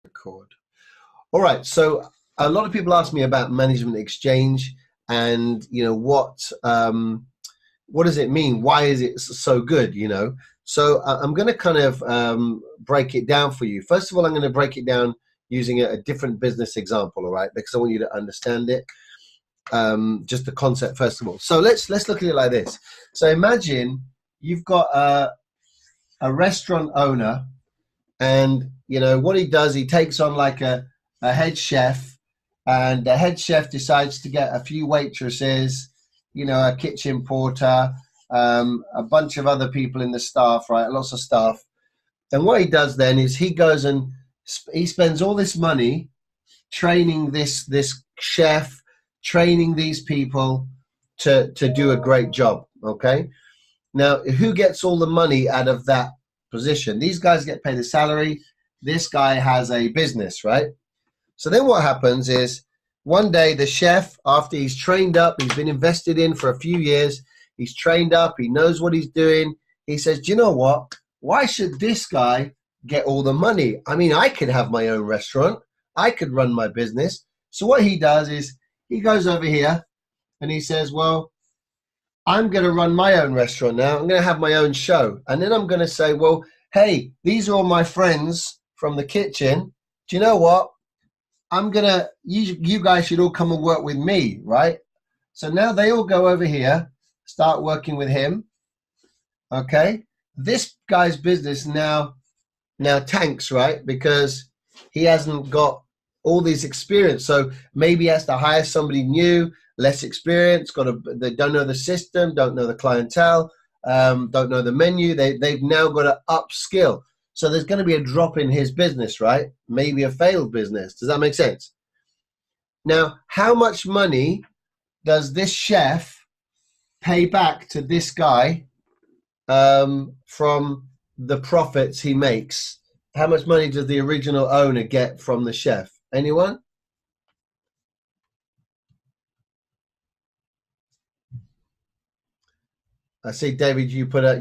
Record. All right. So a lot of people ask me about management exchange, and what does it mean? Why is it so good? So I'm going to kind of break it down for you. First of all, I'm going to break it down using a different business example. All right, because I want you to understand it. Just the concept first of all. So let's look at it like this. So imagine you've got a restaurant owner, and what he does, he takes on like a head chef, and the head chef decides to get a few waitresses, a kitchen porter, a bunch of other people in the staff, right? Lots of staff. And what he does then is he goes and he spends all this money training this chef, training these people to do a great job. Okay. Now, who gets all the money out of that position? These guys get paid a salary. This guy has a business, right? So then what happens is one day the chef, after he's trained up, he's been invested in for a few years, he's trained up, he knows what he's doing. He says, do you know what? Why should this guy get all the money? I mean, I could have my own restaurant. I could run my business. So what he does is he goes over here and he says, well, I'm going to run my own restaurant now. I'm going to have my own show. And then I'm going to say, well, hey, these are all my friends from the kitchen. Do you know what? You guys should all come and work with me, right? So now they all go over here, start working with him. Okay. This guy's business now tanks, right? Because he hasn't got all this experience. So maybe he has to hire somebody new, less experienced, they don't know the system, don't know the clientele, don't know the menu. They've now got to upskill. So there's going to be a drop in his business, right? Maybe a failed business. Does that make sense? Now, how much money does this chef pay back to this guy from the profits he makes? How much money does the original owner get from the chef? Anyone? I see, David. You put a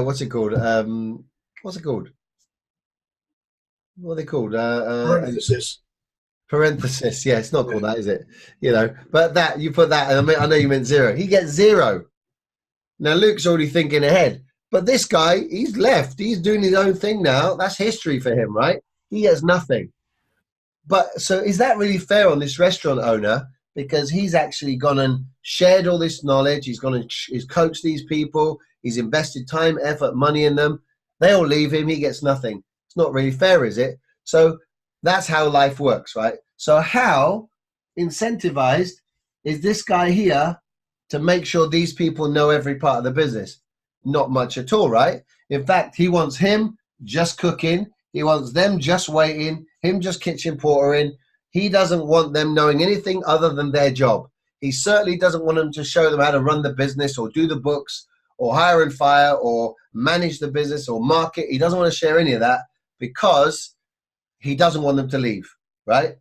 what's it called? What's it called? What are they called? Parenthesis. Parenthesis. Yeah, it's not called that, is it? But that you put that, and I know you meant zero. He gets zero. Now Luke's already thinking ahead, but this guy, he's left. He's doing his own thing now. That's history for him, right? He has nothing. But so is that really fair on this restaurant owner? Because he's actually gone and shared all this knowledge. He's coached these people. He's invested time, effort, money in them. They all leave him. He gets nothing. It's not really fair, is it? So that's how life works, right? So how incentivized is this guy here to make sure these people know every part of the business? Not much at all, right? In fact, he wants him just cooking. He wants them just waiting, him just kitchen portering. He doesn't want them knowing anything other than their job. He certainly doesn't want them to show them how to run the business or do the books or hire and fire or manage the business or market. He doesn't want to share any of that because he doesn't want them to leave, right?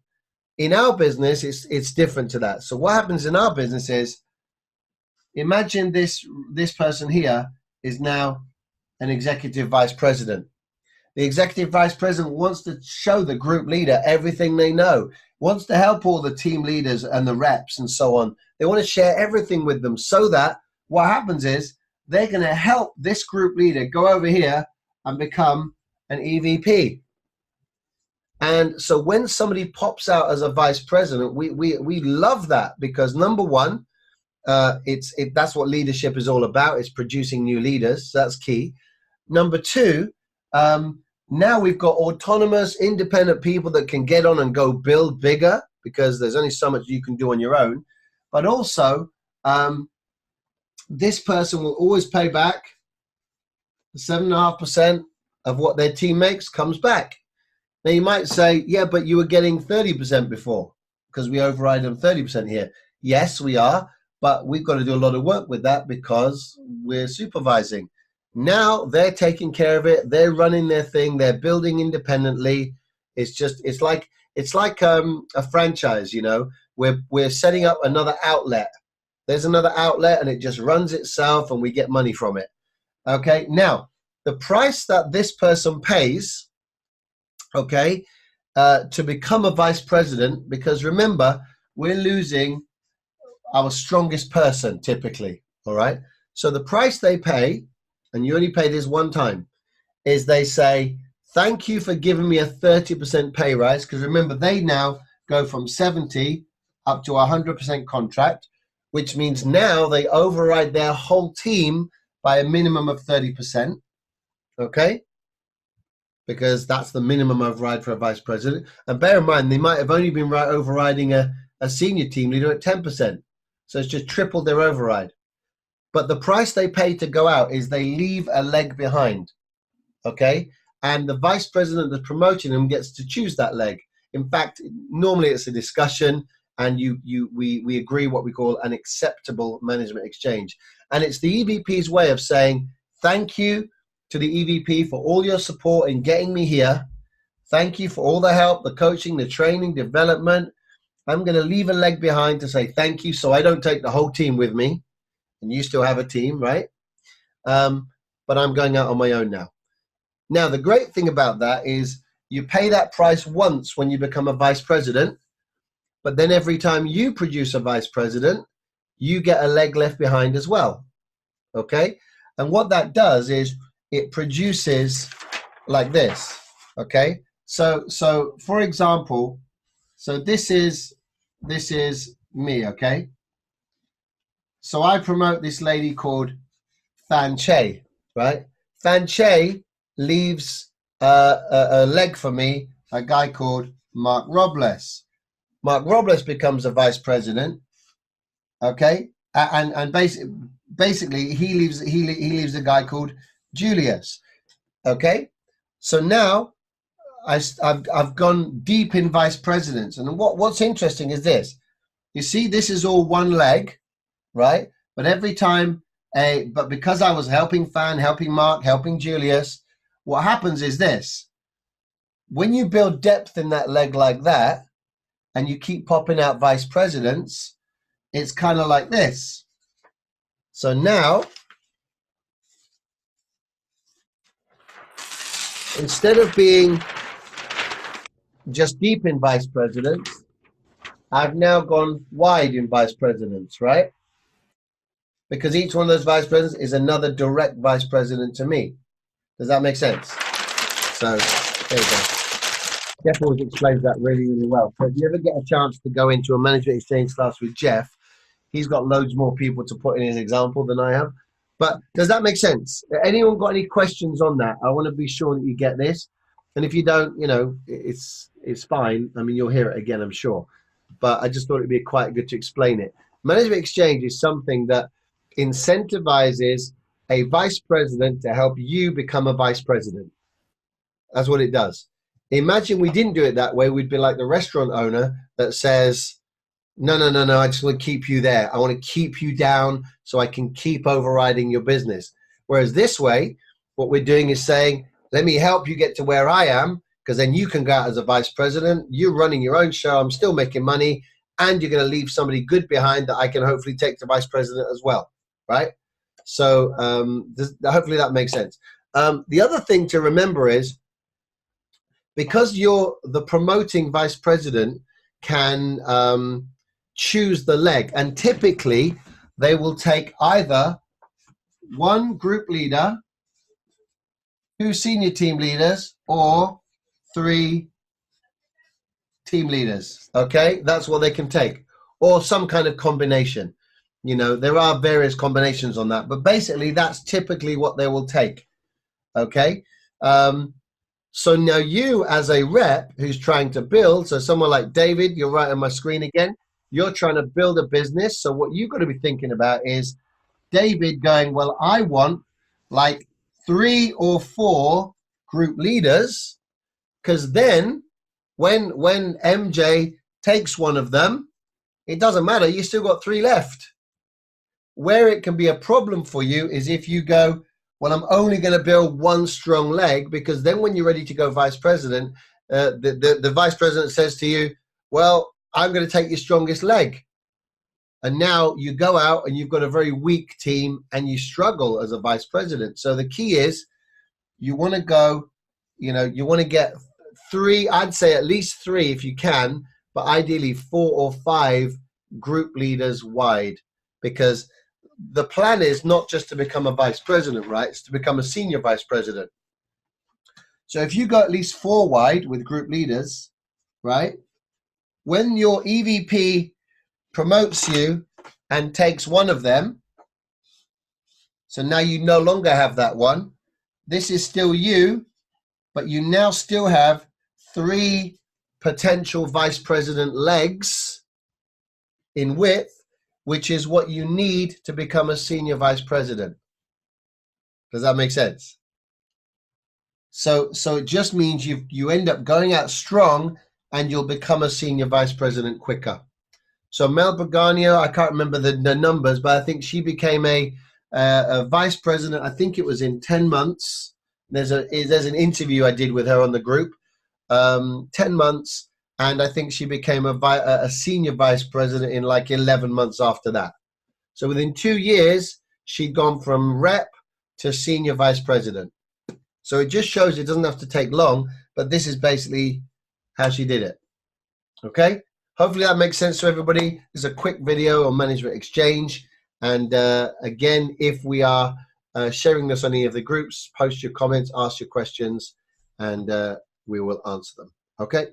In our business, it's different to that. So what happens in our business is, imagine this person here is now an executive vice president. The executive vice president wants to show the group leader everything they know, wants to help all the team leaders and the reps and so on. They want to share everything with them so that what happens is they're going to help this group leader go over here and become an EVP. And so when somebody pops out as a vice president, we love that because number one, that's what leadership is all about. It's producing new leaders. So that's key. Number two, now we've got autonomous, independent people that can get on and go build bigger because there's only so much you can do on your own. But also, this person will always pay back 7.5% of what their team makes comes back. Now you might say, yeah, but you were getting 30% before because we override them 30% here. Yes, we are, but we've got to do a lot of work with that because we're supervising. Now they're taking care of it. They're running their thing. They're building independently. It's like a franchise, we're setting up another outlet. There's another outlet and it just runs itself and we get money from it. Okay. Now the price that this person pays, okay, to become a vice president, because remember, we're losing our strongest person typically, all right? So the price they pay, and you only pay this one time, is they say, thank you for giving me a 30% pay rise, because remember, they now go from 70 up to 100% contract, which means now they override their whole team by a minimum of 30%, okay? Because that's the minimum override for a vice president. And bear in mind, they might have only been overriding a senior team leader at 10%. So it's just tripled their override. But the price they pay to go out is they leave a leg behind, okay? And the vice president that's promoting them gets to choose that leg. In fact, normally it's a discussion, and we agree what we call an acceptable management exchange. And it's the EVP's way of saying, thank you to the EVP for all your support in getting me here. Thank you for all the help, the coaching, the training, development. I'm going to leave a leg behind to say thank you, so I don't take the whole team with me. And you still have a team, right? But I'm going out on my own now. Now, the great thing about that is you pay that price once when you become a vice president, but then every time you produce a vice president, you get a leg left behind as well, okay? And what that does is it produces like this, okay? So for example, so this is me, okay? So I promote this lady called Fan Che, right? Fan Che leaves a leg for me, a guy called Mark Robles. Mark Robles becomes a vice president, okay? And basically he leaves a guy called Julius, okay? So now I've gone deep in vice presidents, and what's interesting is this. You see, this is all one leg, right? But every time, but because I was helping Fan, helping Mark, helping Julius, what happens is this. When you build depth in that leg like that, and you keep popping out vice presidents, it's kind of like this. So now, instead of being just deep in vice presidents, I've now gone wide in vice presidents, right? Because each one of those vice presidents is another direct vice president to me. Does that make sense? So there you go. Jeff always explains that really, really well. So if you ever get a chance to go into a management exchange class with Jeff, he's got loads more people to put in his example than I have. But does that make sense? Anyone got any questions on that? I want to be sure that you get this. And if you don't, you know, it's fine. I mean, you'll hear it again, I'm sure. But I just thought it'd be quite good to explain it. Management exchange is something that incentivizes a vice president to help you become a vice president. That's what it does. Imagine we didn't do it that way. We'd be like the restaurant owner that says, no, I just want to keep you there. I want to keep you down so I can keep overriding your business. Whereas this way, what we're doing is saying, let me help you get to where I am, because then you can go out as a vice president. You're running your own show. I'm still making money. And you're going to leave somebody good behind that I can hopefully take to vice president as well, right? So hopefully that makes sense. The other thing to remember is, because you're the promoting vice president can choose the leg, and typically they will take either one group leader, 2 senior team leaders, or 3 team leaders. Okay, that's what they can take, or some kind of combination. You know, there are various combinations on that, but basically that's typically what they will take. Okay, so now you as a rep who's trying to build, so someone like David, you're right on my screen again, you're trying to build a business. So what you've got to be thinking about is David going, well, I want like 3 or 4 group leaders, because then when MJ takes one of them, it doesn't matter, you still got 3 left. Where it can be a problem for you is if you go, well, I'm only going to build 1 strong leg, because then when you're ready to go vice president, the vice president says to you, well, I'm going to take your strongest leg. And now you go out and you've got a very weak team and you struggle as a vice president. So the key is you want to go, you know, you want to get 3, I'd say at least 3 if you can, but ideally 4 or 5 group leaders wide, because the plan is not just to become a vice president, right? It's to become a senior vice president. So if you go at least 4 wide with group leaders, right? When your EVP promotes you and takes one of them, so now you no longer have that one. This is still you, but you now still have 3 potential vice president legs in width, which is what you need to become a senior vice president. Does that make sense? So it just means you end up going out strong and you'll become a senior vice president quicker. So Mel Pagano, I can't remember the numbers, but I think she became a vice president. I think it was in 10 months. There's an interview I did with her on the group, 10 months. And I think she became a senior vice president in like 11 months after that. So within 2 years, she'd gone from rep to senior vice president. So it just shows it doesn't have to take long, but this is basically how she did it. Okay? Hopefully that makes sense to everybody. This is a quick video on Management Exchange. And again, if we are sharing this on any of the groups, post your comments, ask your questions, and we will answer them. Okay?